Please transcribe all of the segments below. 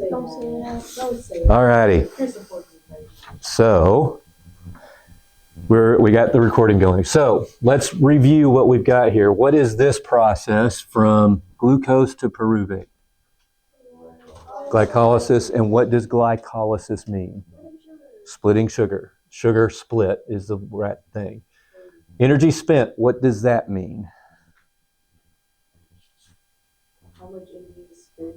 Don't say that. Don't say that. Alrighty. So we got the recording going. So let's review what we've got here. What is this process from glucose to pyruvate? Glycolysis. And what does glycolysis mean? Splitting sugar. Sugar split is the right thing. Energy spent, what does that mean? How much energy is spent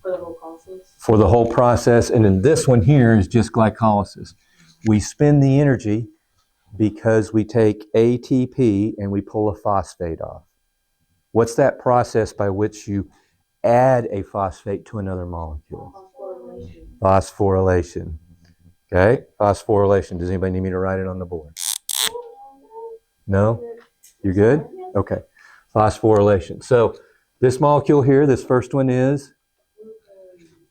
for the whole process? For the whole process. And then this one here is just glycolysis. We spend the energy because we take ATP and we pull a phosphate off. What's that process by which you add a phosphate to another molecule? Phosphorylation. Okay, phosphorylation. Does anybody need me to write it on the board? No? You good? Okay. Phosphorylation. So this molecule here, this first one is,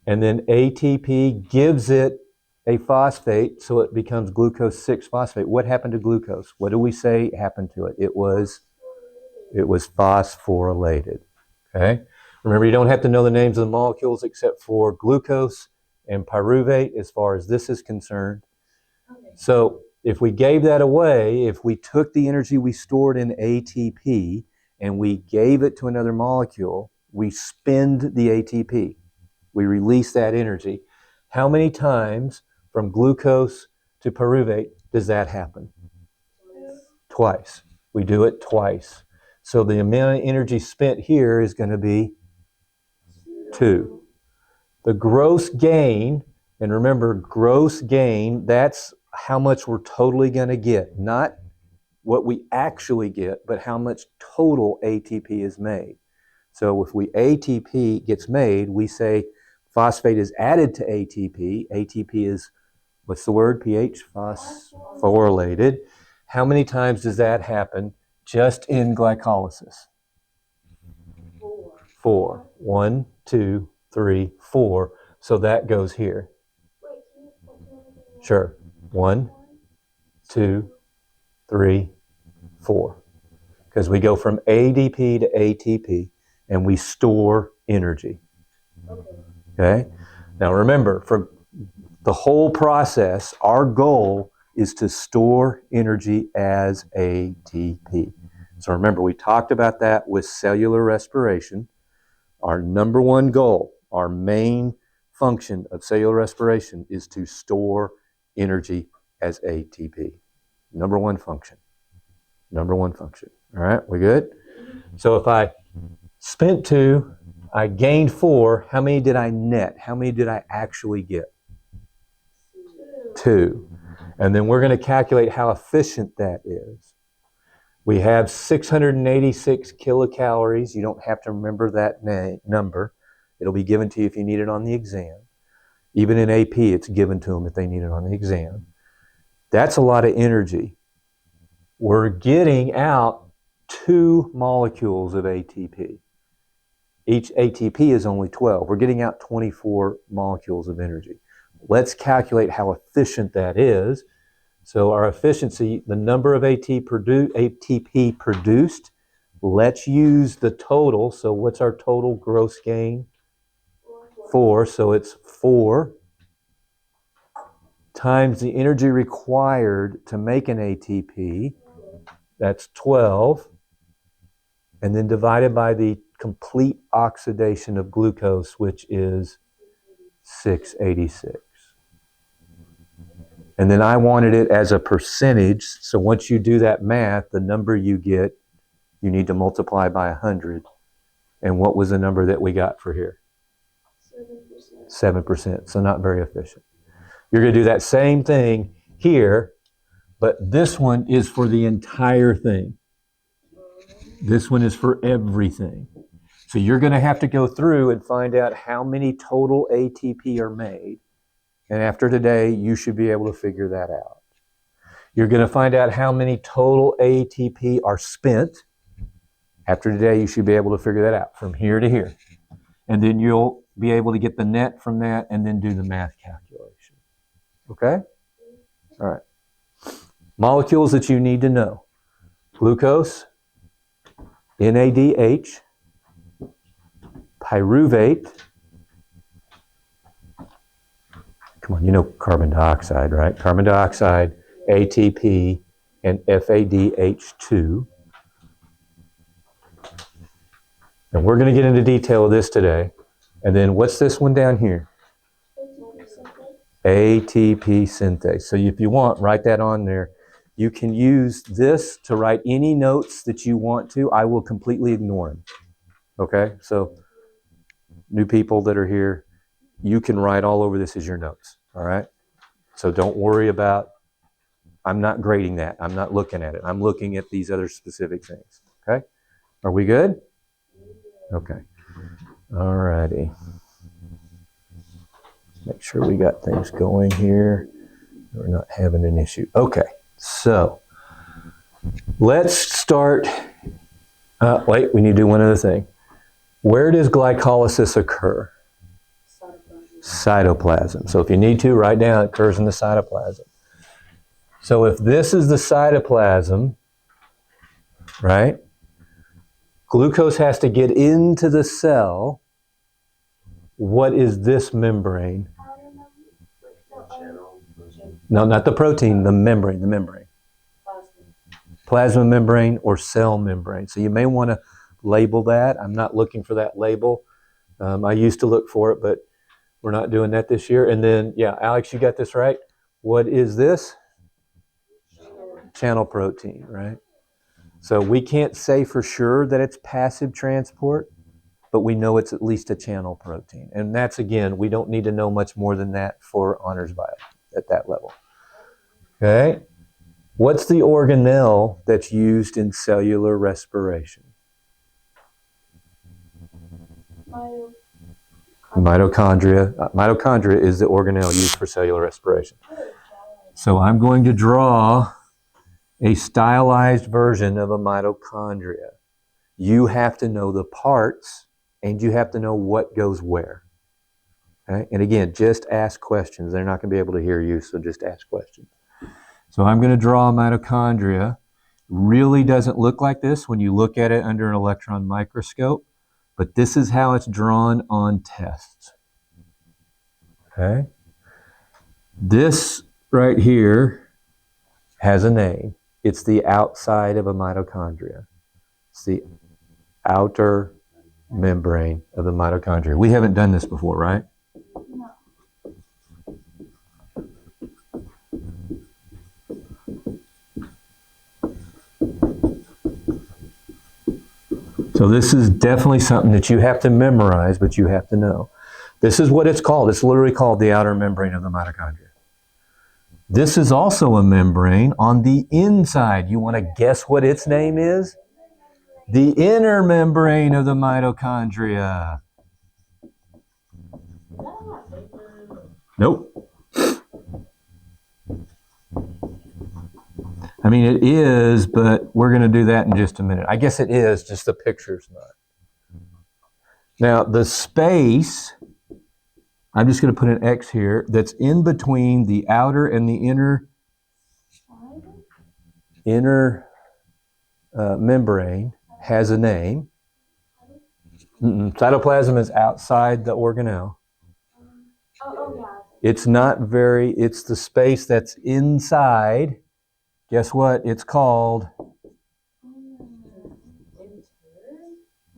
and then ATP gives it a phosphate, so it becomes glucose 6-phosphate. What happened to glucose? What do we say happened to it? It was phosphorylated. Okay? Remember, you don't have to know the names of the molecules except for glucose and pyruvate as far as this is concerned. So if we gave that away, if we took the energy we stored in ATP and we gave it to another molecule, we spend the ATP. We release that energy. How many times from glucose to pyruvate does that happen? Twice. We do it twice. So the amount of energy spent here is going to be 2. The gross gain, and remember, gross gain, that's how much we're totally going to get. Not what we actually get, but how much total ATP is made. So if ATP gets made, we say phosphate is added to ATP. ATP is, what's the word? pH? Phosphorylated. How many times does that happen just in glycolysis? 4. 1, 2, 3, 4. So that goes here. Sure. 1, 2, 3, 4. Because we go from ADP to ATP and we store energy. Okay? Now remember, for the whole process, our goal is to store energy as ATP. So remember, we talked about that with cellular respiration. Our number one goal, our main function of cellular respiration is to store energy as ATP. Number one function. Number one function. All right, we good? So if I spent 2, I gained 4, how many did I net? How many did I actually get? 2. And then we're going to calculate how efficient that is. We have 686 kilocalories. You don't have to remember that number. It'll be given to you if you need it on the exam. Even in AP, it's given to them if they need it on the exam. That's a lot of energy. We're getting out 2 molecules of ATP. Each ATP is only 12. We're getting out 24 molecules of energy. Let's calculate how efficient that is. So our efficiency, the number of ATP produced, let's use the total. So what's our total gross gain? 4. So it's 4 times the energy required to make an ATP. That's 12. And then divided by the complete oxidation of glucose, which is 686. And then I wanted it as a percentage. So once you do that math, the number you get, you need to multiply by 100. And what was the number that we got for here? 7%. So not very efficient. You're going to do that same thing here, but this one is for the entire thing. This one is for everything. So you're going to have to go through and find out how many total ATP are made. And after today, you should be able to figure that out. You're going to find out how many total ATP are spent. After today, you should be able to figure that out from here to here. And then you'll be able to get the net from that and then do the math calculation. Okay? All right. Molecules that you need to know. Glucose, NADH, pyruvate, Come on, you know carbon dioxide, right? Carbon dioxide, ATP, and FADH2. And we're going to get into detail of this today. And then what's this one down here? ATP synthase. So if you want, write that on there. You can use this to write any notes that you want to. I will completely ignore them. Okay? So new people that are here, you can write all over this as your notes. All right? So don't worry about, I'm not grading that. I'm not looking at it. I'm looking at these other specific things. Okay? Are we good? Okay. All righty. Make sure we got things going here. We're not having an issue. Okay, so let's start. Wait, we need to do one other thing. Where does glycolysis occur? Cytoplasm. So if you need to, write down it occurs in the cytoplasm. So if this is the cytoplasm, right? Glucose has to get into the cell. What is this membrane? No, not the protein, the membrane, Plasma membrane or cell membrane. So you may want to label that. I'm not looking for that label. I used to look for it, but we're not doing that this year. And then, yeah, Alex, you got this right. What is this? Channel protein, right? So we can't say for sure that it's passive transport, but we know it's at least a channel protein. And that's, again, we don't need to know much more than that for honors bio at that level. Okay? What's the organelle that's used in cellular respiration? Mitochondria. Mitochondria is the organelle used for cellular respiration. So I'm going to draw a stylized version of a mitochondria. You have to know the parts and you have to know what goes where. Okay? And again, just ask questions. They're not going to be able to hear you, so just ask questions. So I'm going to draw a mitochondria. Really doesn't look like this when you look at it under an electron microscope, but this is how it's drawn on tests. Okay? This right here has a name. It's the outside of a mitochondria. It's the outer membrane of the mitochondria. We haven't done this before, right? No. So this is definitely something that you have to memorize, but you have to know. This is what it's called. It's literally called the outer membrane of the mitochondria. This is also a membrane on the inside. You want to guess what its name is? The inner membrane of the mitochondria. Nope. I mean, it is, but we're going to do that in just a minute. I guess it is, just the picture's not. Now, the space, I'm just going to put an X here, that's in between the outer and the inner membrane has a name. Cytoplasm is outside the organelle. It's not very, it's the space that's inside. Guess what? It's called,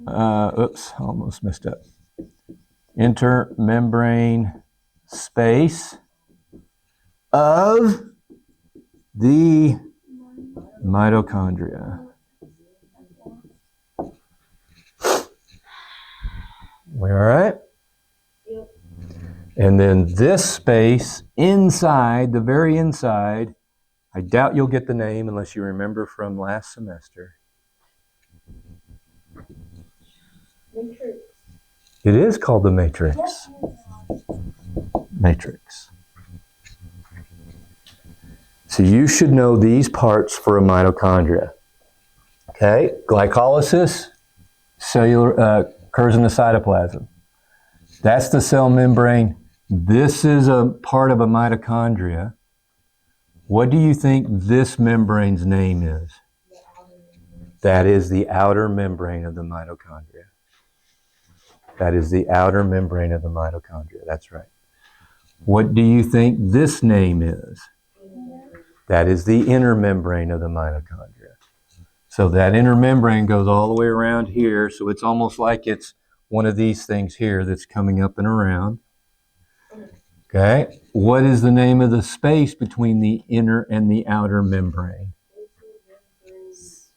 oops, almost messed up. Intermembrane space of the mitochondria. We all right? Yep. And then this space inside, the very inside, I doubt you'll get the name unless you remember from last semester. Matrix. It is called the matrix. Matrix. So you should know these parts for a mitochondria. Okay, glycolysis, cellular occurs in the cytoplasm. That's the cell membrane. This is a part of a mitochondria. What do you think this membrane's name is? That is the outer membrane of the mitochondria. That is the outer membrane of the mitochondria. That's right. What do you think this name is? That is the inner membrane of the mitochondria. So that inner membrane goes all the way around here. So it's almost like it's one of these things here that's coming up and around. Okay. What is the name of the space between the inner and the outer membrane?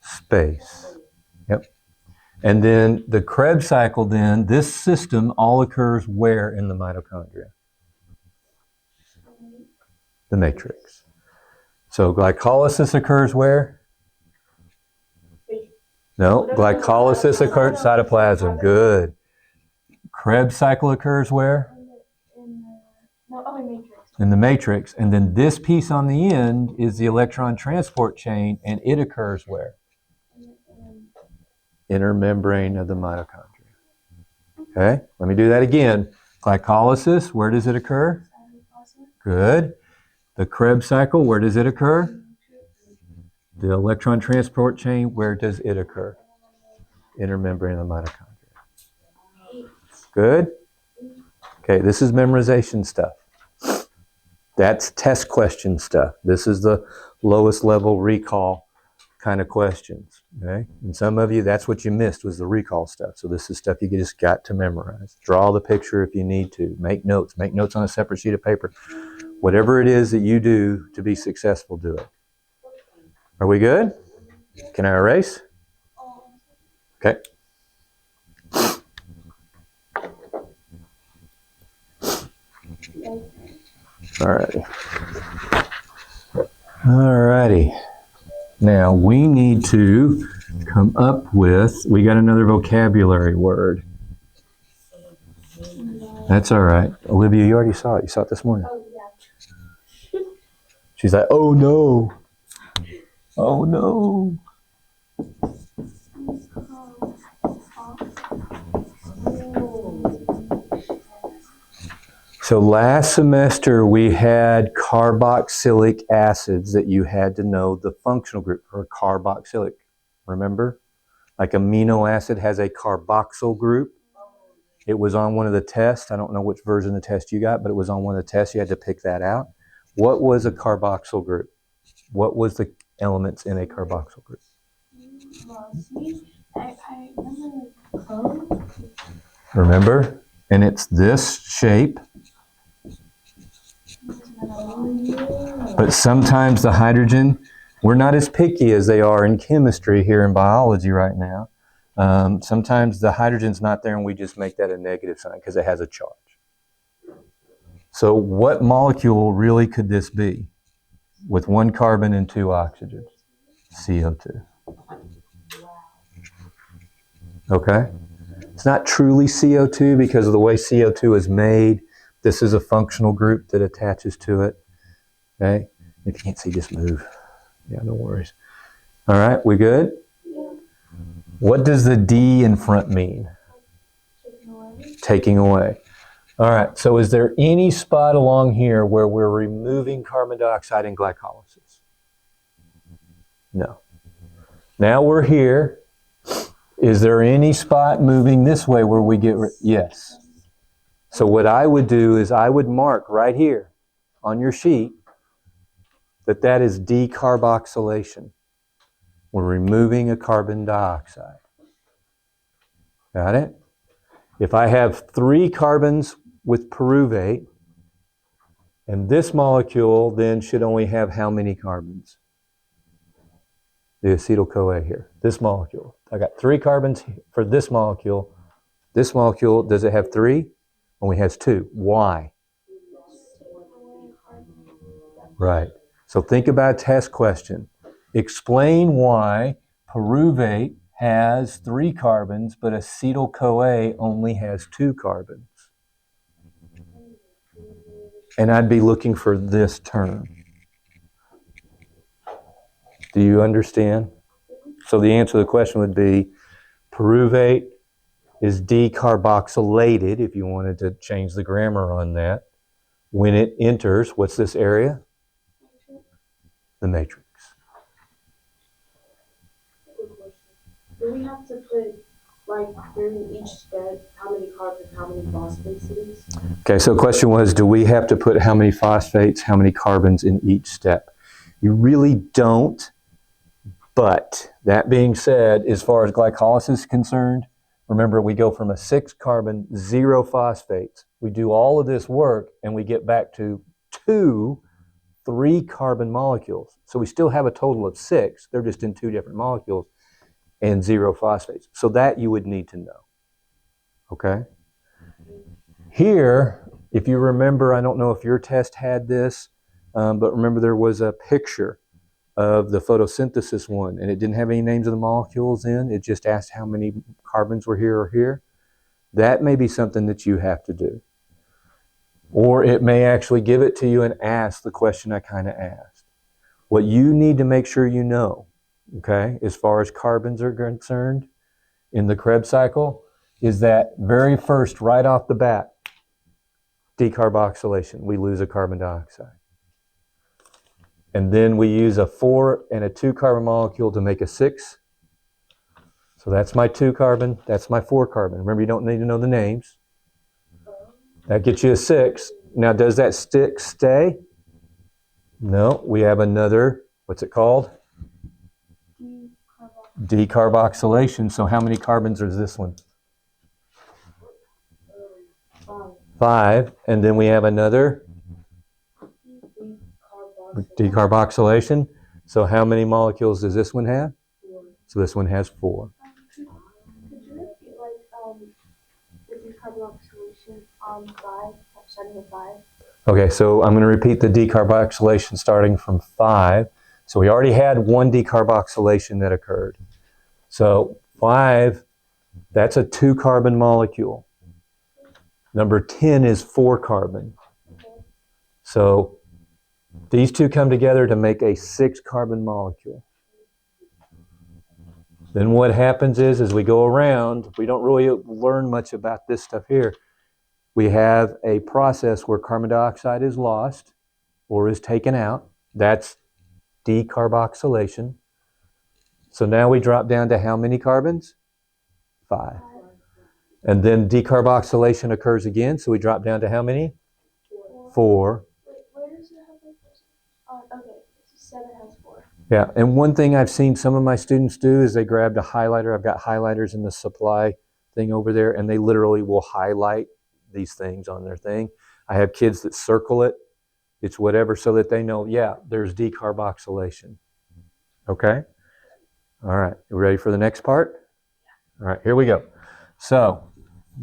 Space. Yep. And then the Krebs cycle, then, this system all occurs where in the mitochondria? The matrix. So glycolysis occurs where? No, glycolysis occurs cytoplasm. Good. Krebs cycle occurs where? In the matrix. And then this piece on the end is the electron transport chain, and it occurs where? Inner membrane of the mitochondria. Okay, let me do that again. Glycolysis, where does it occur? Good. The Krebs cycle, where does it occur? The electron transport chain, where does it occur? Inner membrane of the mitochondria. Good. Okay, this is memorization stuff. That's test question stuff. This is the lowest level recall kind of questions. Okay, and some of you, that's what you missed, was the recall stuff. So this is stuff you just got to memorize. Draw the picture if you need to. Make notes. Make notes on a separate sheet of paper. Whatever it is that you do to be successful, do it. Are we good? Can I erase? Okay. Alrighty. Now we need to come up with, we got another vocabulary word. That's all right. Olivia, you already saw it. You saw it this morning. She's like, oh no. Oh no. So last semester we had carboxylic acids that you had to know the functional group for carboxylic. Remember? Like amino acid has a carboxyl group. It was on one of the tests. I don't know which version of the test you got, but it was on one of the tests. You had to pick that out. What was a carboxyl group? What was the elements in a carboxyl group? Remember? And it's this shape. But sometimes the hydrogen, we're not as picky as they are in chemistry here in biology right now. Sometimes the hydrogen's not there and we just make that a negative sign because it has a charge. So what molecule really could this be with one carbon and two oxygens? CO2. Okay? It's not truly CO2 because of the way CO2 is made. This is a functional group that attaches to it. Okay? If you can't see, just move. Yeah, no worries. All right, we good? Yeah. What does the D in front mean? Taking away. All right, so is there any spot along here where we're removing carbon dioxide in glycolysis? No. Now we're here. Is there any spot moving this way where we get yes. So what I would do is I would mark right here on your sheet that is decarboxylation. We're removing a carbon dioxide. Got it? If I have 3 carbons with pyruvate, and this molecule then should only have how many carbons? The acetyl-CoA here, this molecule. I got 3 carbons for this molecule. This molecule, does it have 3? Only has 2. Why? Right. So think about a test question. Explain why pyruvate has 3 carbons, but acetyl-CoA only has 2 carbons. And I'd be looking for this term. Do you understand? So the answer to the question would be pyruvate is decarboxylated, if you wanted to change the grammar on that, when it enters, what's this area? The matrix. Do we have to put like during each step, how many carbons, how many phosphates it is? Okay, so the question was, do we have to put how many phosphates, how many carbons in each step? You really don't, but that being said, as far as glycolysis is concerned, remember we go from a 6 carbon, 0 phosphates. We do all of this work and we get back to 2 3 carbon molecules. So we still have a total of 6. They're just in 2 different molecules and 0 phosphates. So that you would need to know. Okay? Here, if you remember, I don't know if your test had this, but remember there was a picture of the photosynthesis one, and it didn't have any names of the molecules in. It just asked how many carbons were here or here. That may be something that you have to do. Or it may actually give it to you and ask the question I kind of asked. What you need to make sure you know, okay, as far as carbons are concerned in the Krebs cycle, is that very first, right off the bat, decarboxylation. We lose a carbon dioxide. And then we use a 4 and a 2 carbon molecule to make a 6. So that's my 2 carbon, that's my 4 carbon. Remember, you don't need to know the names. That gets you a 6. Now, does that stick stay? No, we have another, what's it called? Decarboxylation. So how many carbons is this one? 5. And then we have another decarboxylation. So how many molecules does this one have? 4. So this one has 4. Could you repeat the decarboxylation on 5, starting with 5? Okay, so I'm going to repeat the decarboxylation starting from 5. So we already had 1 decarboxylation that occurred. So 5, that's a 2 carbon molecule. Number 10 is 4 carbon. So these two come together to make a 6 carbon molecule. Then what happens is, as we go around, we don't really learn much about this stuff here. We have a process where carbon dioxide is lost or is taken out. That's decarboxylation. So now we drop down to how many carbons? 5. And then decarboxylation occurs again, so we drop down to how many? 4. Where does it have okay, 7 has 4. Yeah, and one thing I've seen some of my students do is they grabbed a highlighter. I've got highlighters in the supply thing over there, and they literally will highlight these things on their thing. I have kids that circle it. It's whatever, so that they know, yeah, there's decarboxylation. Okay? All right, you ready for the next part? All right, here we go. So,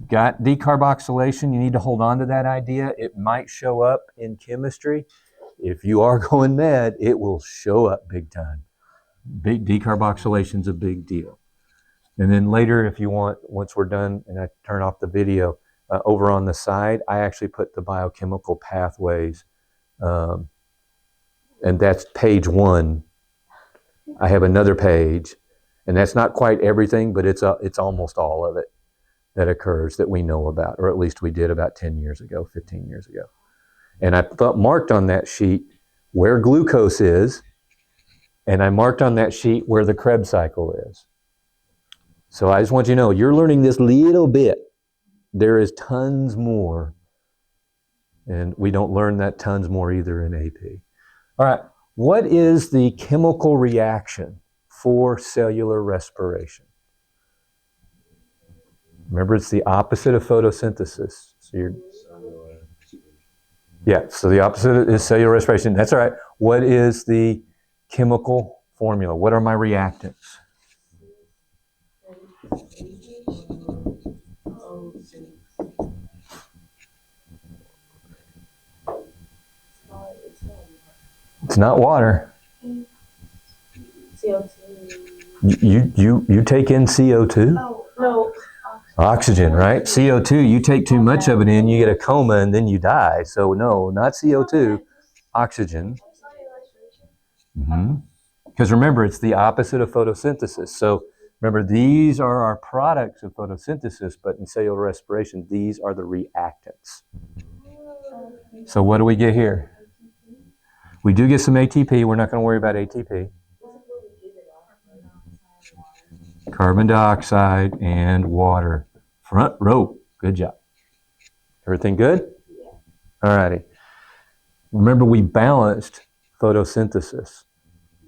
got decarboxylation. You need to hold on to that idea. It might show up in chemistry. If you are going med, it will show up big time. Decarboxylation is a big deal. And then later, if you want, once we're done and I turn off the video, over on the side, I actually put the biochemical pathways, and that's page 1. I have another page, and that's not quite everything, but it's almost all of it that occurs that we know about, or at least we did about 10 years ago, 15 years ago. And I marked on that sheet where glucose is, and I marked on that sheet where the Krebs cycle is. So I just want you to know, you're learning this little bit. There is tons more, and we don't learn that tons more either in AP. All right, what is the chemical reaction for cellular respiration? Remember, it's the opposite of photosynthesis. So so the opposite is cellular respiration. That's all right. What is the chemical formula? What are my reactants? It's not water. CO2. You take in CO2? Oh, no. Oxygen, right? CO2, you take too much of it in, you get a coma, and then you die. So no, not CO2, oxygen. Because remember, it's the opposite of photosynthesis. So remember, these are our products of photosynthesis, but in cellular respiration, these are the reactants. So what do we get here? We do get some ATP. We're not going to worry about ATP. carbon dioxide, and water. Front row. Good job. Everything good? Yeah. All righty. Remember, we balanced photosynthesis.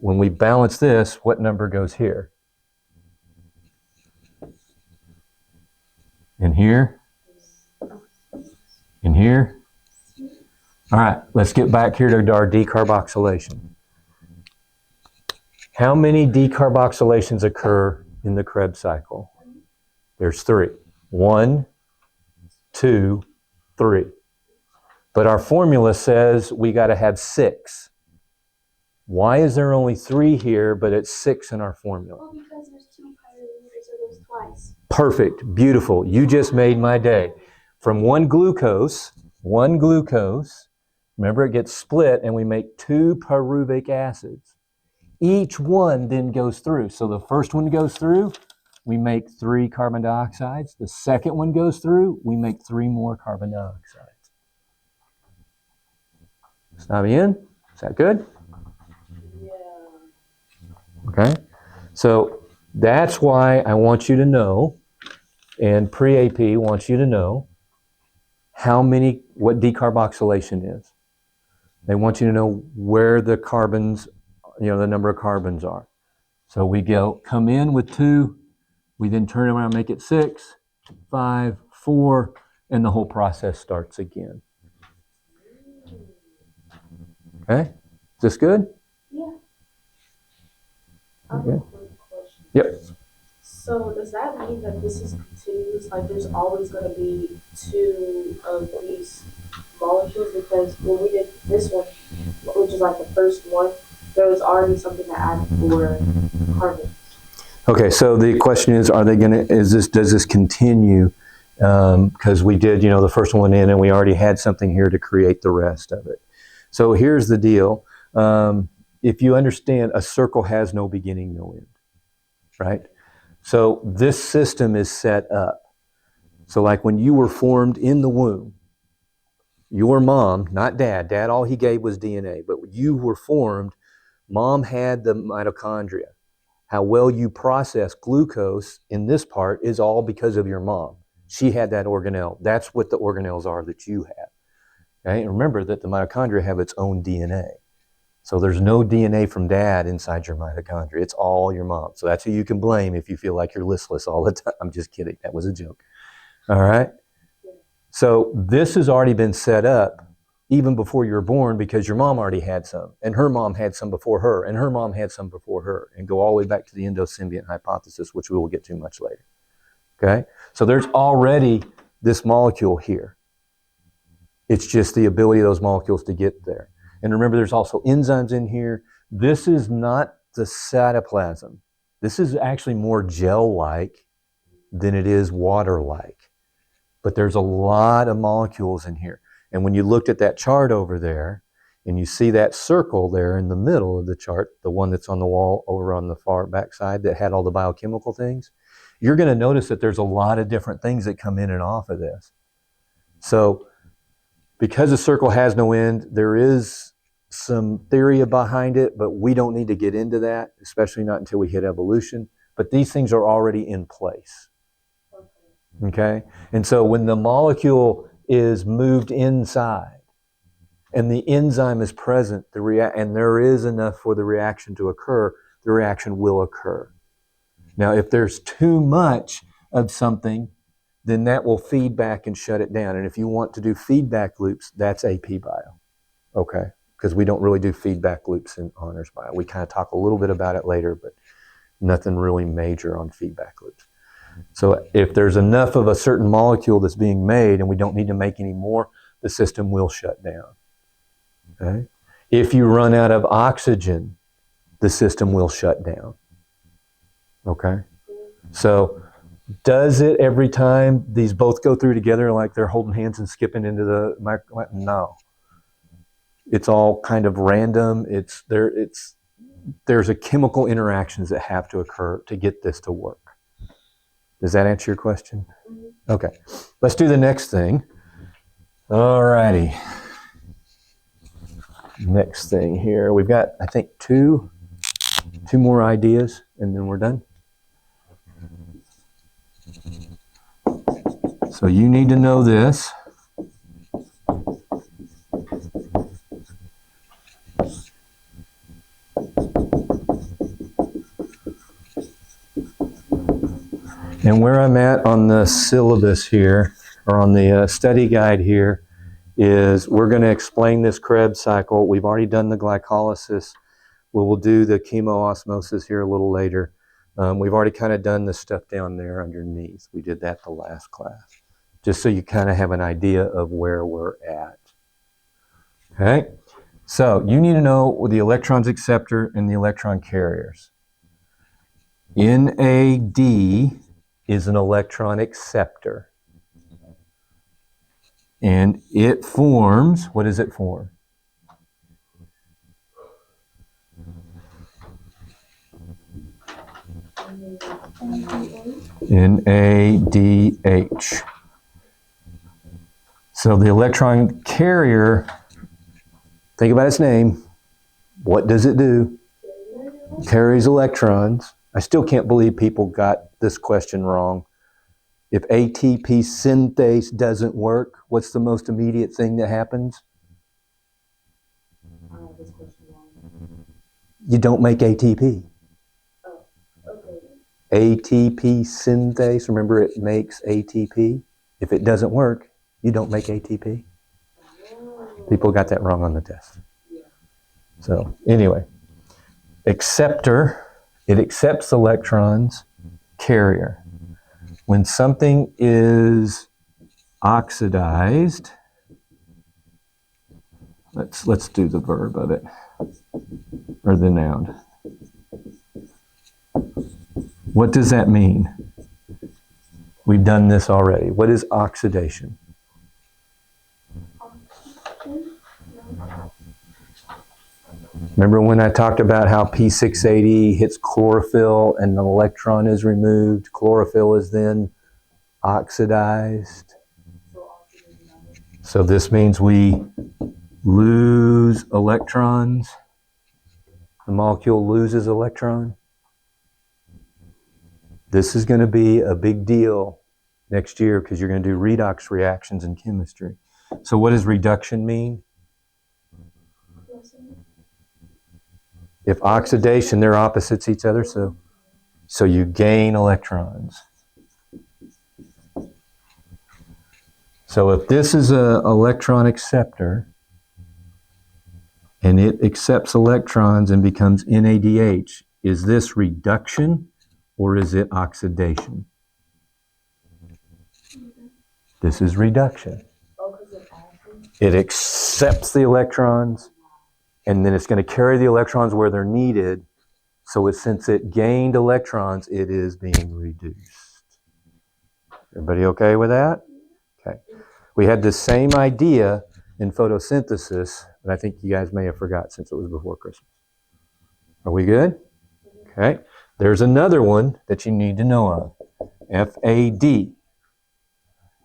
When we balance this, what number goes here? In here? In here? All right, let's get back here to our decarboxylation. How many decarboxylations occur in the Krebs cycle? There's 3. 1, 2, 3. But our formula says we got to have 6. Why is there only 3 here, but it's 6 in our formula? Well, because there's 2 pyruvate, so there's twice. Perfect, beautiful. You just made my day. From one glucose, remember it gets split and we make 2 pyruvic acids. Each one then goes through. So the first one goes through, we make 3 carbon dioxides. The second one goes through, we make 3 more carbon dioxides. Stop in. Is that good? Yeah. Okay. So that's why I want you to know, and pre-AP wants you to know what decarboxylation is. They want you to know where the carbons, the number of carbons are. So we come in with 2, we then turn around and make it 6, 5, 4, and the whole process starts again. Okay? Is this good? Yeah. I have Okay. a quick question. Yep. So does that mean that this is continuous? Like there's always going to be 2 of these molecules? Because when we did this one, which is like the first one, there was already something to add for carbon. Okay, so the question is, does this continue? Because we did, the first one in and we already had something here to create the rest of it. So here's the deal. If you understand, a circle has no beginning, no end, right? So this system is set up. So like when you were formed in the womb, your mom, not dad, all he gave was DNA, but when you were formed, mom had the mitochondria. How well you process glucose in this part is all because of your mom. She had that organelle. That's what the organelles are that you have. Okay? And remember that the mitochondria have its own DNA. So there's no DNA from dad inside your mitochondria. It's all your mom. So that's who you can blame if you feel like you're listless all the time. I'm just kidding. That was a joke. All right? So this has already been set up even before you were born because your mom already had some, and her mom had some before her, and her mom had some before her, and go all the way back to the endosymbiont hypothesis, which we will get to much later. Okay? So there's already this molecule here. It's just the ability of those molecules to get there. And remember, there's also enzymes in here. This is not the cytoplasm. This is actually more gel-like than it is water-like. But there's a lot of molecules in here. And when you looked at that chart over there, and you see that circle there in the middle of the chart, the one that's on the wall over on the far back side that had all the biochemical things, you're going to notice that there's a lot of different things that come in and off of this. So because the circle has no end, there is some theory behind it, but we don't need to get into that, especially not until we hit evolution. But these things are already in place. Okay? And so when the molecule is moved inside and the enzyme is present, and there is enough for the reaction to occur, the reaction will occur. Now, if there's too much of something, then that will feed back and shut it down. And if you want to do feedback loops, that's AP Bio. Okay? Because we don't really do feedback loops in Honors Bio. We kind of talk a little bit about it later, but nothing really major on feedback loops. So if there's enough of a certain molecule that's being made and we don't need to make any more, the system will shut down. Okay? If you run out of oxygen, the system will shut down. Okay? So does it every time these both go through together like they're holding hands and skipping into the microwave? No. It's all kind of random. There's a chemical interactions that have to occur to get this to work. Does that answer your question? Okay. Let's do the next thing. All righty. Next thing here. We've got, I think, two more ideas, and then we're done. So you need to know this. And where I'm at on the syllabus here, or on the study guide here, is we're going to explain this Krebs cycle. We've already done the glycolysis. We'll do the chemiosmosis here a little later. We've already kind of done the stuff down there underneath. We did that the last class, just so you kind of have an idea of where we're at. Okay? So you need to know the electrons acceptor and the electron carriers. NAD is an electron acceptor. And it forms, what does it form? NADH. So the electron carrier, think about its name. What does it do? Carries electrons. I still can't believe people got this question wrong. If ATP synthase doesn't work, what's the most immediate thing that happens? You don't make ATP. ATP synthase, remember it makes ATP. If it doesn't work, you don't make ATP. People got that wrong on the test. So anyway, acceptor, it accepts electrons, carrier. When something is oxidized, let's do the verb of it, or the noun. What does that mean? We've done this already. What is oxidation? Remember when I talked about how P680 hits chlorophyll and an electron is removed? Chlorophyll is then oxidized. So this means we lose electrons. The molecule loses electron. This is going to be a big deal next year because you're going to do redox reactions in chemistry. So what does reduction mean? If oxidation, they're opposites each other, so you gain electrons. So if this is an electron acceptor, and it accepts electrons and becomes NADH, is this reduction or is it oxidation? This is reduction. It accepts the electrons, and then it's going to carry the electrons where they're needed. So since it gained electrons, it is being reduced. Everybody okay with that? Okay. We had the same idea in photosynthesis, but I think you guys may have forgot since it was before Christmas. Are we good? Okay. There's another one that you need to know of. FAD.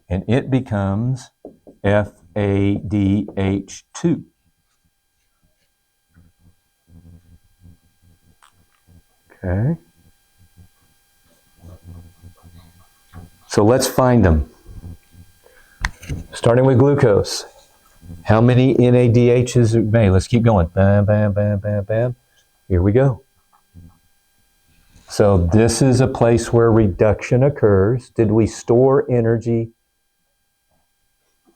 And it becomes FADH2. Okay. So let's find them. Starting with glucose. How many NADHs it made? Let's keep going. Bam, bam, bam, bam, bam. Here we go. So this is a place where reduction occurs. Did we store energy?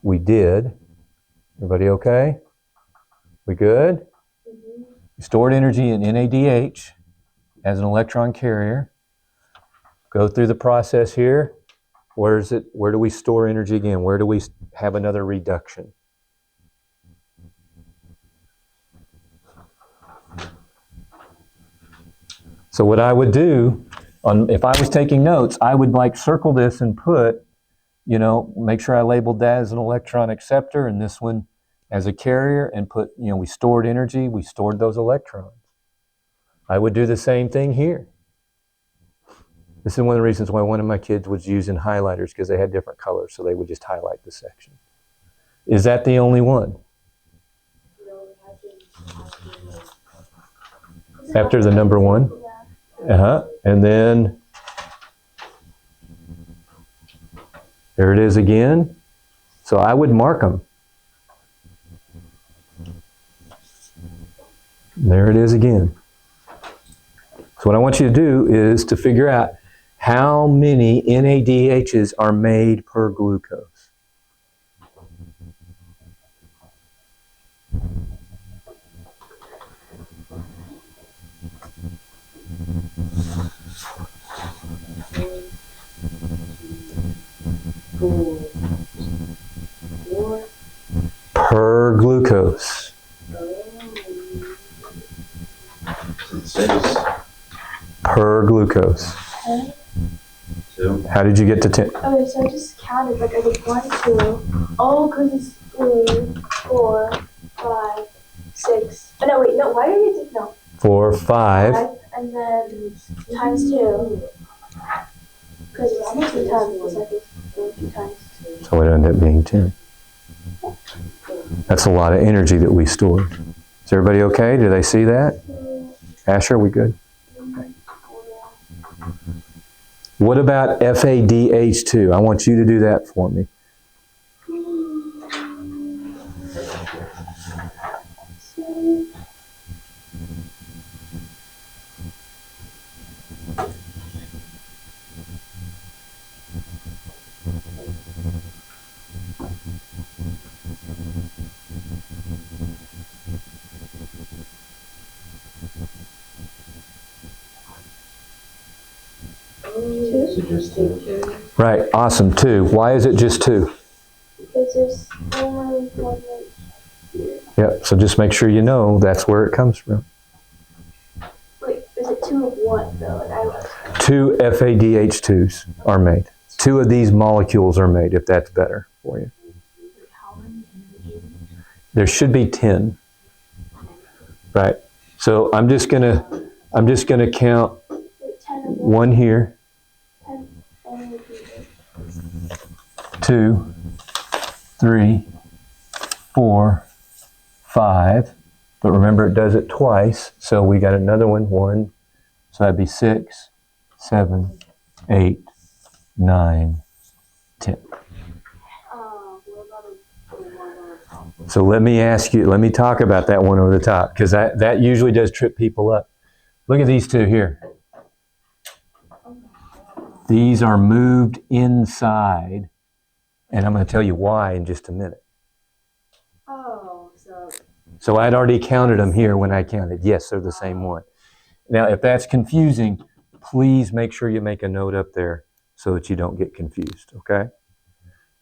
We did. Everybody okay? We good? We stored energy in NADH as an electron carrier. Go through the process here. Where is it? Where do we store energy again? Where do we have another reduction? So what I would do, if I was taking notes, I would circle this and put, make sure I labeled that as an electron acceptor and this one as a carrier and put, we stored energy, we stored those electrons. I would do the same thing here. This is one of the reasons why one of my kids was using highlighters because they had different colors, so they would just highlight the section. Is that the only one? After the number one? And then There it is again. So I would mark them. There it is again. So what I want you to do is to figure out how many NADHs are made per glucose. Per glucose. Per glucose. How did you get to 10? Okay, so I just counted, like I did 1, 2. Oh, because it's 3, 4, 5, 6. Oh, no, wait, no, why did you do no? 4, 5. 5, and then times 2. Because it's almost 2 times, it's like it's 2 times. So it ended up being 10. That's a lot of energy that we stored. Is everybody okay? Do they see that? Asher, we good? What about FADH2? I want you to do that for me. Right, awesome, 2. Why is it just 2? Because there's only one here. Yep, so just make sure you know that's where it comes from. Wait, is it 2 of what though? Like 2 FADH2s are made. 2 of these molecules are made, if that's better for you. There should be 10. Right. So I'm just gonna count 1 here. 2, 3, 4, 5. But remember, it does it twice. So we got another one. 1. So that'd be 6, 7, 8, 9, 10. So let me talk about that one over the top, because that usually does trip people up. Look at these 2 here. These are moved inside, and I'm going to tell you why in just a minute. Oh, so I'd already counted them here when I counted. Yes, they're the same one. Now, if that's confusing, please make sure you make a note up there so that you don't get confused, okay?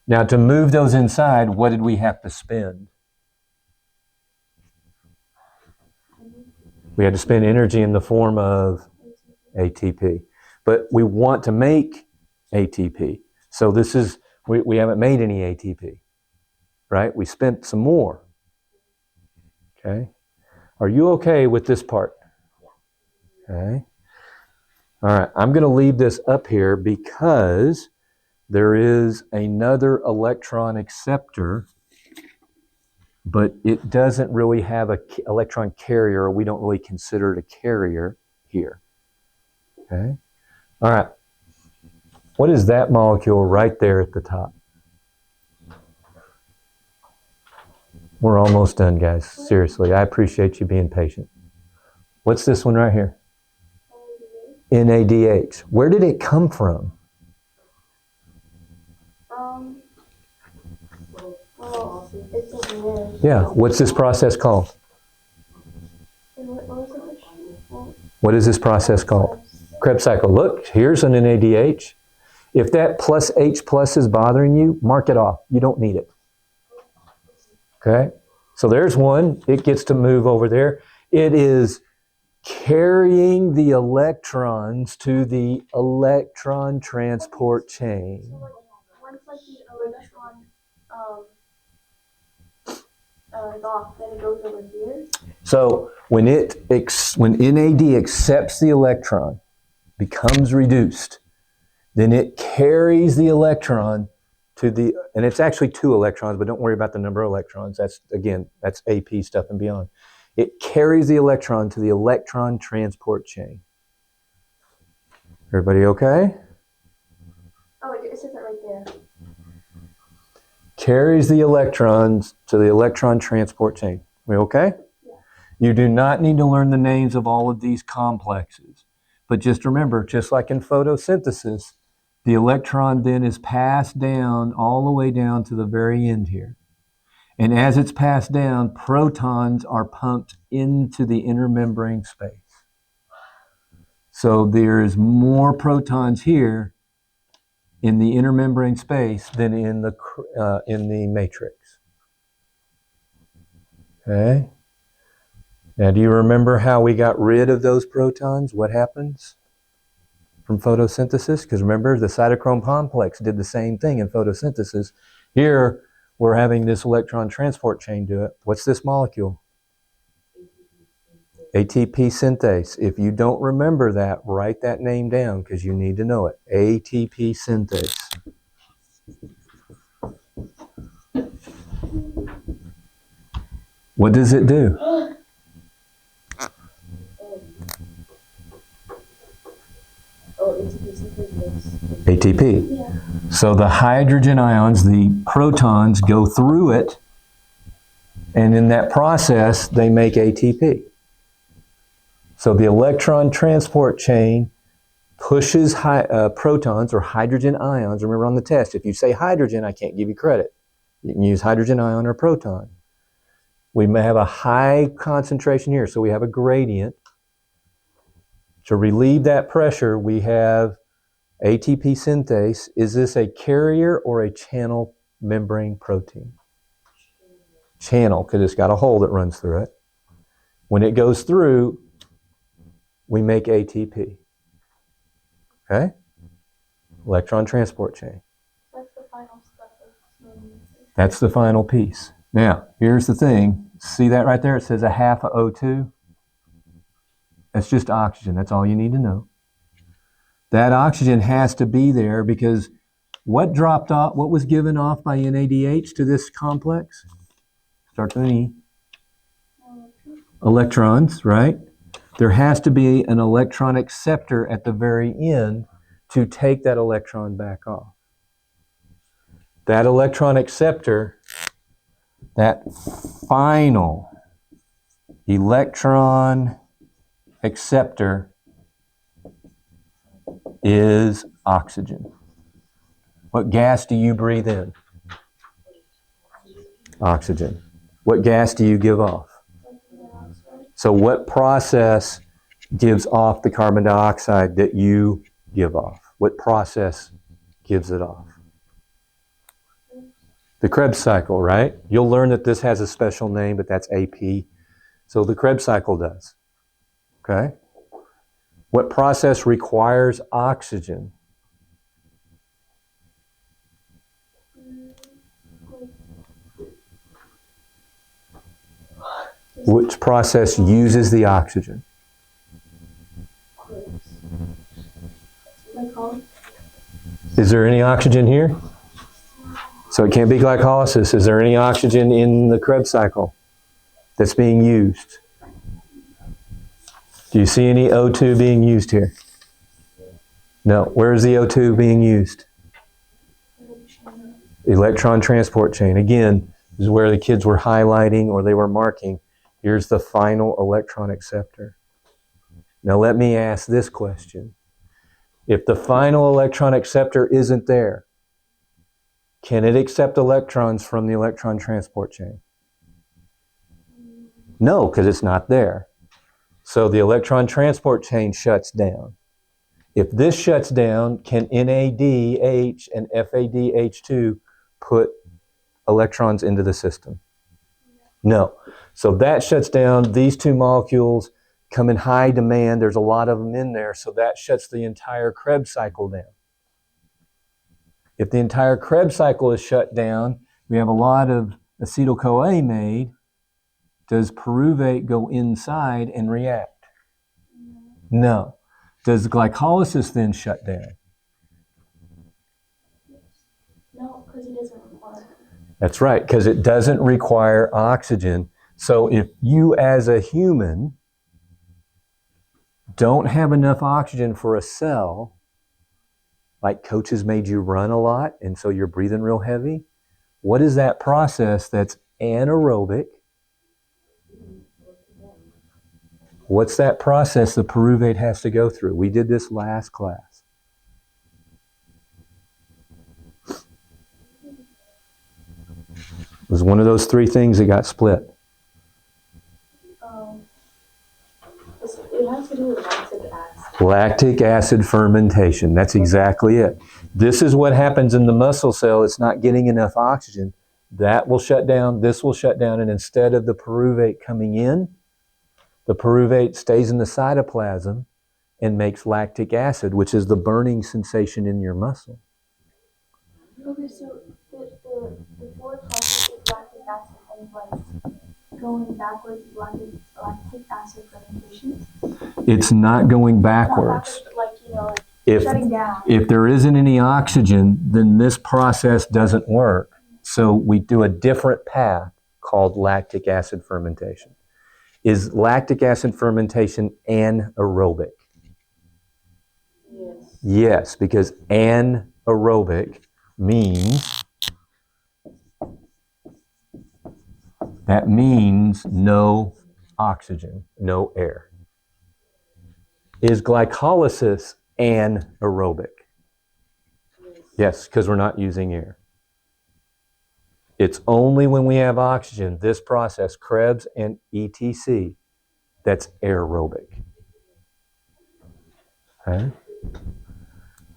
Now, to move those inside, what did we have to spend? We had to spend energy in the form of ATP. But we want to make ATP. So this is, we haven't made any ATP, right? We spent some more. Okay? Are you okay with this part? Okay. All right, I'm going to leave this up here because there is another electron acceptor, but it doesn't really have an electron carrier. We don't really consider it a carrier here. Okay? All right. What is that molecule right there at the top? We're almost done, guys. Seriously, I appreciate you being patient. What's this one right here? NADH. Where did it come from? it's in there. Yeah, what's this process called? What is this process called? Krebs cycle. Look, here's an NADH. If that plus H plus is bothering you, mark it off. You don't need it. Okay? So there's one. It gets to move over there. It is carrying the electrons to the electron transport chain. So once the electron off, then it goes over here. So when NAD accepts the electron, becomes reduced, then it carries the electron to the, and it's actually 2 electrons, but don't worry about the number of electrons. That's AP stuff and beyond. It carries the electron to the electron transport chain. Everybody okay? Oh, it says it right there. carries the electrons to the electron transport chain. We okay? Yeah. You do not need to learn the names of all of these complexes. But just remember, just like in photosynthesis, the electron then is passed down all the way down to the very end here. And as it's passed down, protons are pumped into the inner membrane space. So there's more protons here in the inner membrane space than in the matrix. Okay? Now, do you remember how we got rid of those protons? What happens from photosynthesis? Because remember, the cytochrome complex did the same thing in photosynthesis. Here, we're having this electron transport chain do it. What's this molecule? ATP synthase. If you don't remember that, write that name down because you need to know it. ATP synthase. What does it do? ATP. Yeah. So the hydrogen ions, the protons, go through it, and in that process, they make ATP. So the electron transport chain pushes protons or hydrogen ions. Remember on the test, if you say hydrogen, I can't give you credit. You can use hydrogen ion or proton. We may have a high concentration here, so we have a gradient. To relieve that pressure, we have ATP synthase. Is this a carrier or a channel membrane protein? Channel, because it's got a hole that runs through it. When it goes through, we make ATP. Okay? Electron transport chain. That's the final step. That's the final piece. Now, here's the thing. See that right there? It says a half of O2. That's just oxygen. That's all you need to know. That oxygen has to be there because what dropped off, what was given off by NADH to this complex? Starts with an E. Electrons, right? There has to be an electron acceptor at the very end to take that electron back off. That electron acceptor, that final electron acceptor is oxygen. What gas do you breathe in? Oxygen. What gas do you give off? So what process gives off the carbon dioxide that you give off? What process gives it off? The Krebs cycle, right? You'll learn that this has a special name, but that's AP. So the Krebs cycle does. Okay? What process requires oxygen? Which process uses the oxygen? Is there any oxygen here? So it can't be glycolysis. Is there any oxygen in the Krebs cycle that's being used? Do you see any O2 being used here? No. Where is the O2 being used? Electron transport chain. Again, this is where the kids were highlighting or they were marking. Here's the final electron acceptor. Now let me ask this question. If the final electron acceptor isn't there, can it accept electrons from the electron transport chain? No, because it's not there. So the electron transport chain shuts down. If this shuts down, can NADH and FADH2 put electrons into the system? No. So that shuts down. These two molecules come in high demand. There's a lot of them in there, so that shuts the entire Krebs cycle down. If the entire Krebs cycle is shut down, we have a lot of acetyl-CoA made. Does pyruvate go inside and react? No. Does glycolysis then shut down? No, because it doesn't require. That's right, because it doesn't require oxygen. So if you as a human don't have enough oxygen for a cell, like coaches made you run a lot and so you're breathing real heavy, What is that process that's anaerobic? What's that process the pyruvate has to go through? We did this last class. It was one of those three things that got split. It has to do with lactic acid. Lactic acid fermentation. That's exactly it. This is what happens in the muscle cell. It's not getting enough oxygen. That will shut down. This will shut down. And instead of the pyruvate coming in, the pyruvate stays in the cytoplasm and makes lactic acid, which is the burning sensation in your muscle. Okay, so the fourth process is lactic acid and like going backwards, lactic acid fermentation. It's not going backwards. Not backwards, like, shutting down. If there isn't any oxygen, then this process doesn't work. So we do a different path called lactic acid fermentation. Is lactic acid fermentation anaerobic? Yes. Yes, because anaerobic means no oxygen, no air. Is glycolysis anaerobic? Yes, because we're not using air. It's only when we have oxygen, this process, Krebs and ETC, that's aerobic. Okay?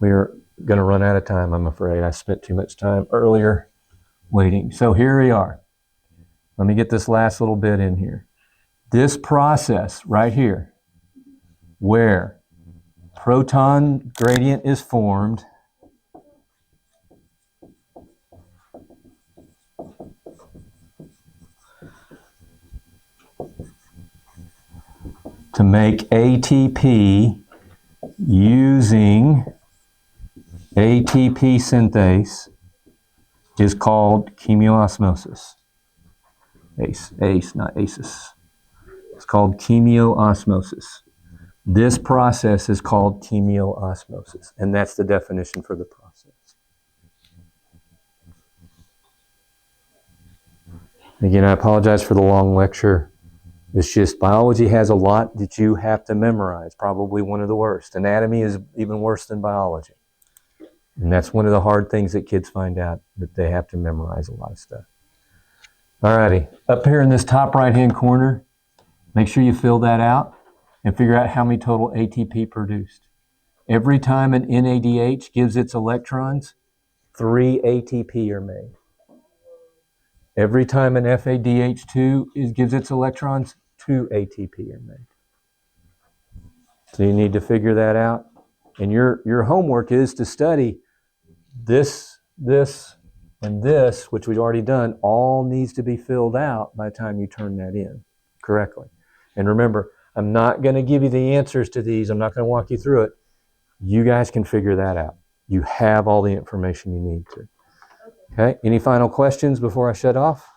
We are going to run out of time, I'm afraid. I spent too much time earlier waiting. So here we are. Let me get this last little bit in here. This process right here, where proton gradient is formed, to make ATP using ATP synthase is called chemiosmosis. ACE, not ACEs. It's called chemiosmosis. This process is called chemiosmosis, and that's the definition for the process. Again, I apologize for the long lecture. It's just biology has a lot that you have to memorize, probably one of the worst. Anatomy is even worse than biology. And that's one of the hard things that kids find out, that they have to memorize a lot of stuff. Alrighty, up here in this top right-hand corner, make sure you fill that out and figure out how many total ATP produced. Every time an NADH gives its electrons, 3 ATP are made. Every time an FADH2 gives its electrons, 2 ATP are made. So you need to figure that out. And your homework is to study this, and this, which we've already done, all needs to be filled out by the time you turn that in correctly. And remember, I'm not going to give you the answers to these. I'm not going to walk you through it. You guys can figure that out. You have all the information you need to. Okay, any final questions before I shut off?